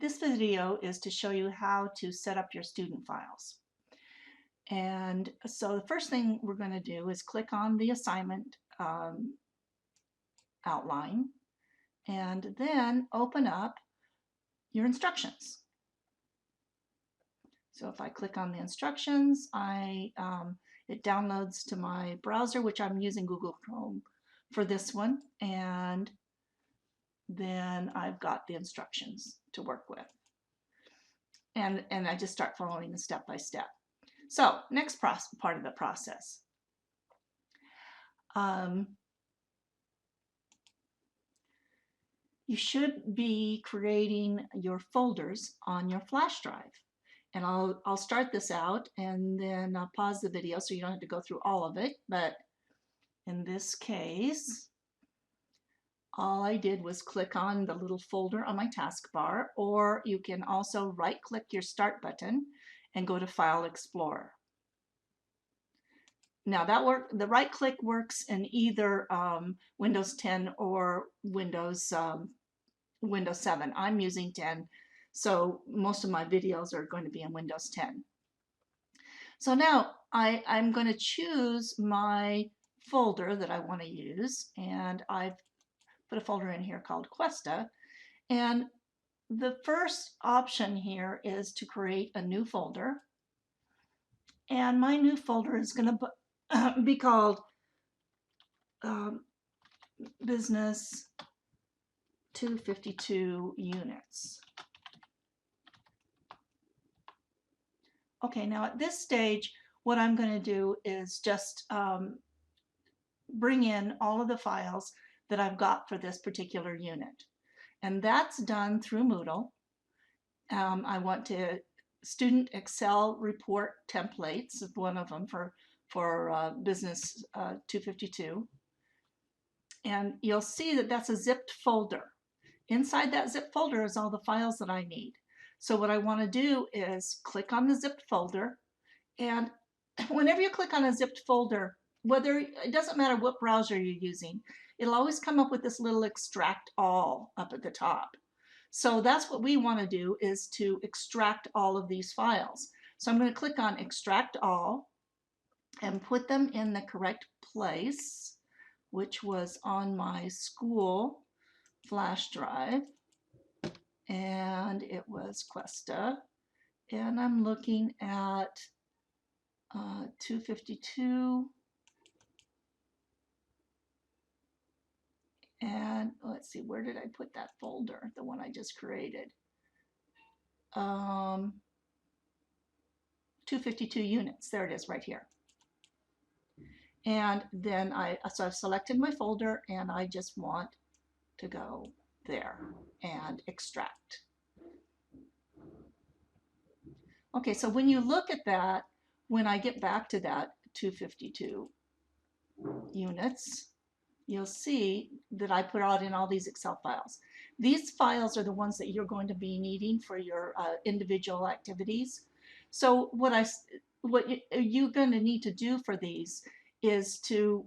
This video is to show you how to set up your student files. And so the first thing we're going to do is click on the assignment outline and then open up your instructions. So if I click on the instructions, it downloads to my browser, which I'm using Google Chrome for this one, and then I've got the instructions to work with. And I just start following the step by step. So next part of the process. You should be creating your folders on your flash drive. And I'll start this out and then I'll pause the video so you don't have to go through all of it. But in this case, all I did was click on the little folder on my taskbar, or you can also right-click your Start button and go to File Explorer. Now the right-click works in either Windows 10 or Windows 7. I'm using 10, so most of my videos are going to be in Windows 10. So now I'm going to choose my folder that I want to use, and I've put a folder in here called Questa. And the first option here is to create a new folder. And my new folder is going to be called Business 252 Units. Okay, now at this stage, what I'm going to do is just bring in all of the files that I've got for this particular unit. And that's done through Moodle. I want to student Excel report templates, one of them for Business 252. And you'll see that that's a zipped folder. Inside that zip folder is all the files that I need. So what I want to do is click on the zipped folder, and whenever you click on a zipped folder, it doesn't matter what browser you're using, it'll always come up with this little extract all up at the top. So that's what we want to do, is to extract all of these files. So I'm going to click on extract all and put them in the correct place, which was on my school flash drive, and it was Questa, and I'm looking at 252, and let's see, where did I put that folder, the one I just created? 252 units, there it is right here. And then so I've selected my folder, and I just want to go there and extract. Okay, so when you look at that, when I get back to that 252 units, you'll see that I put out in all these Excel files. These files are the ones that you're going to be needing for your individual activities. So what you're going to need to do for these is to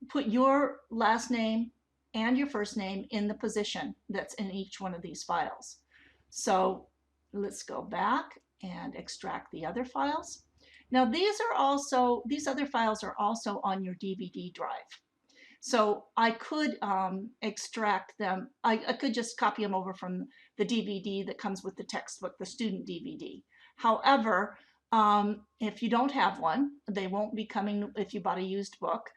put your last name and your first name in the position that's in each one of these files. So let's go back and extract the other files. Now these other files are also on your DVD drive. So I could extract them. I could just copy them over from the DVD that comes with the textbook, the student DVD. However, if you don't have one, they won't be coming if you bought a used book.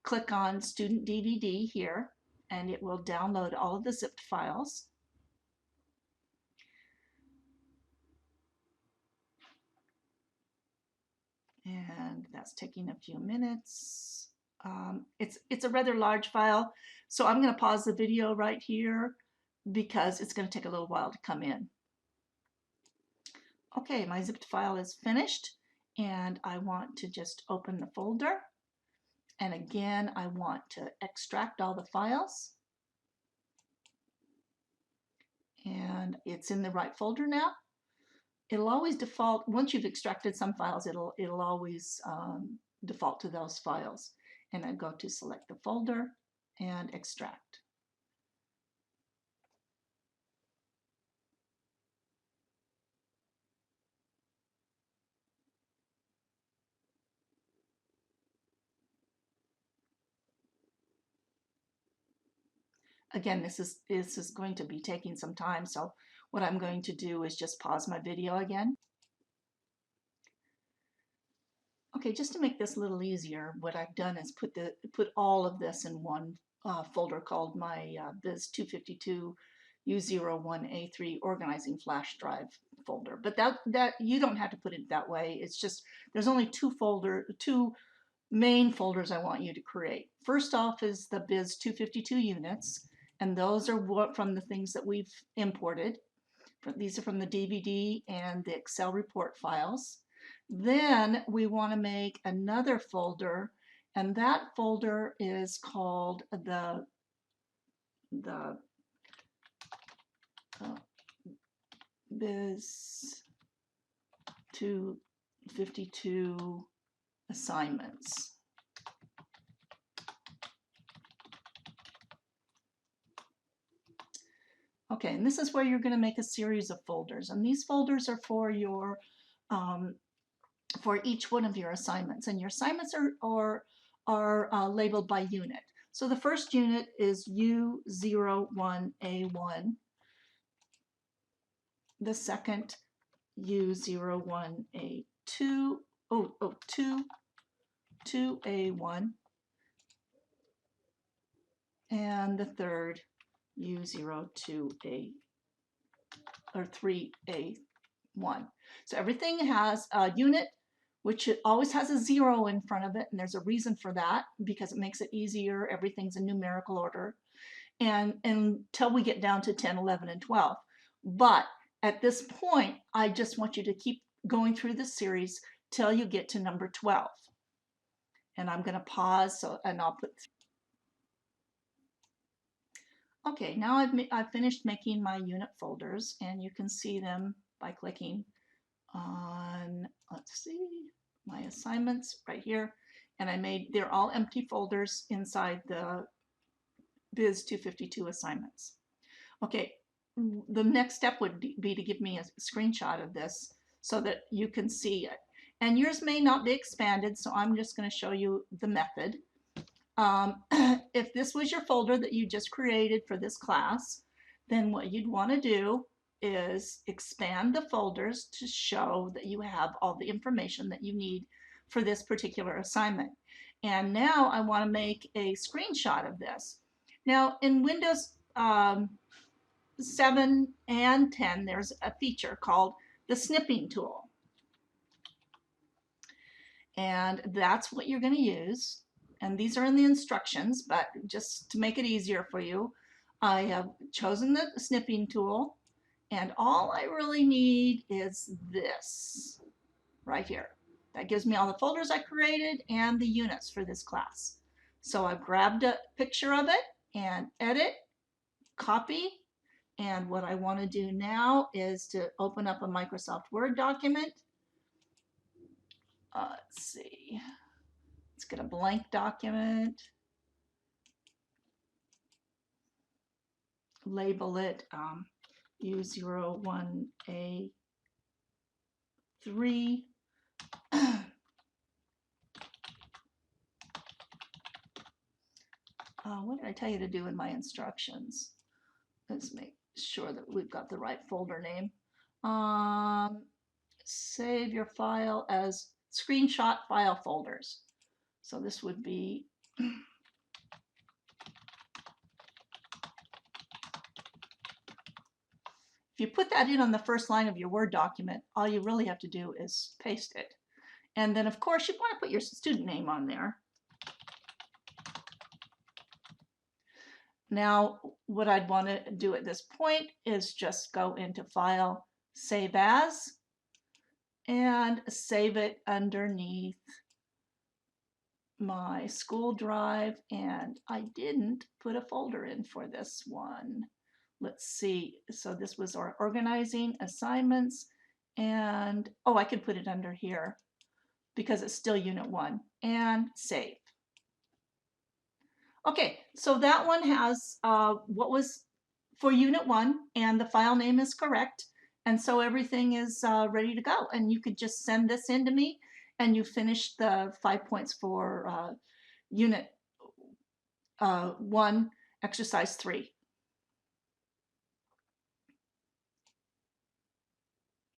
Click on Student DVD here, and it will download all of the zipped files. And that's taking a few minutes. It's a rather large file, so I'm going to pause the video right here because it's going to take a little while to come in. Okay, my zipped file is finished, and I want to just open the folder. And again, I want to extract all the files. And it's in the right folder now. It'll always default, once you've extracted some files, it'll always default to those files. And I go to select the folder and extract. again, this is going to be taking some time, so what I'm going to do is just pause my video again. Okay, just to make this a little easier, what I've done is put all of this in one folder called my Biz 252 u01a3 organizing flash drive folder. But that you don't have to put it that way. It's just there's only two main folders I want you to create. First off is the Biz 252 units, and those are what from the things that we've imported. These are from the DVD and the Excel report files. Then we want to make another folder, and that folder is called the Biz 252 assignments. Okay, and this is where you're going to make a series of folders, and these folders are for your for each one of your assignments, and your assignments are labeled by unit. So the first unit is u01a1, the second u01a2, 2a1, and the third u02a or 3a1. So everything has a unit which always has a 0 in front of it, and there's a reason for that because it makes it easier. Everything's in numerical order, and until we get down to 10, 11, and 12. But at this point, I just want you to keep going through this series till you get to number 12. And I'm going to pause, and I'll put. Okay, now I've finished making my unit folders, and you can see them by clicking on, let's see, my assignments right here, and they're all empty folders inside the Biz 252 assignments. Okay, the next step would be to give me a screenshot of this so that you can see it. And yours may not be expanded, so I'm just going to show you the method. If this was your folder that you just created for this class, then what you'd want to do is expand the folders to show that you have all the information that you need for this particular assignment. And now I want to make a screenshot of this. Now in Windows 7 and 10, there's a feature called the snipping tool. And that's what you're going to use. And these are in the instructions, but just to make it easier for you, I have chosen the snipping tool. And all I really need is this right here. That gives me all the folders I created and the units for this class. So I've grabbed a picture of it and edit, copy. And what I want to do now is to open up a Microsoft Word document. Let's see. Let's get a blank document. Label it u01a3. What did I tell you to do in my instructions? Let's make sure that we've got the right folder name. Save your file as screenshot file folders. So this would be if you put that in on the first line of your Word document, all you really have to do is paste it. And then of course you want to put your student name on there. Now what I'd want to do at this point is just go into File, Save As, and save it underneath my school drive, and I didn't put a folder in for this one. Let's see, so this was our organizing assignments, and oh, I could put it under here because it's still Unit 1, and save. Okay, so that one has what was for Unit 1, and the file name is correct, and so everything is ready to go, and you could just send this in to me, and you finished the 5 points for Unit 1, Exercise 3.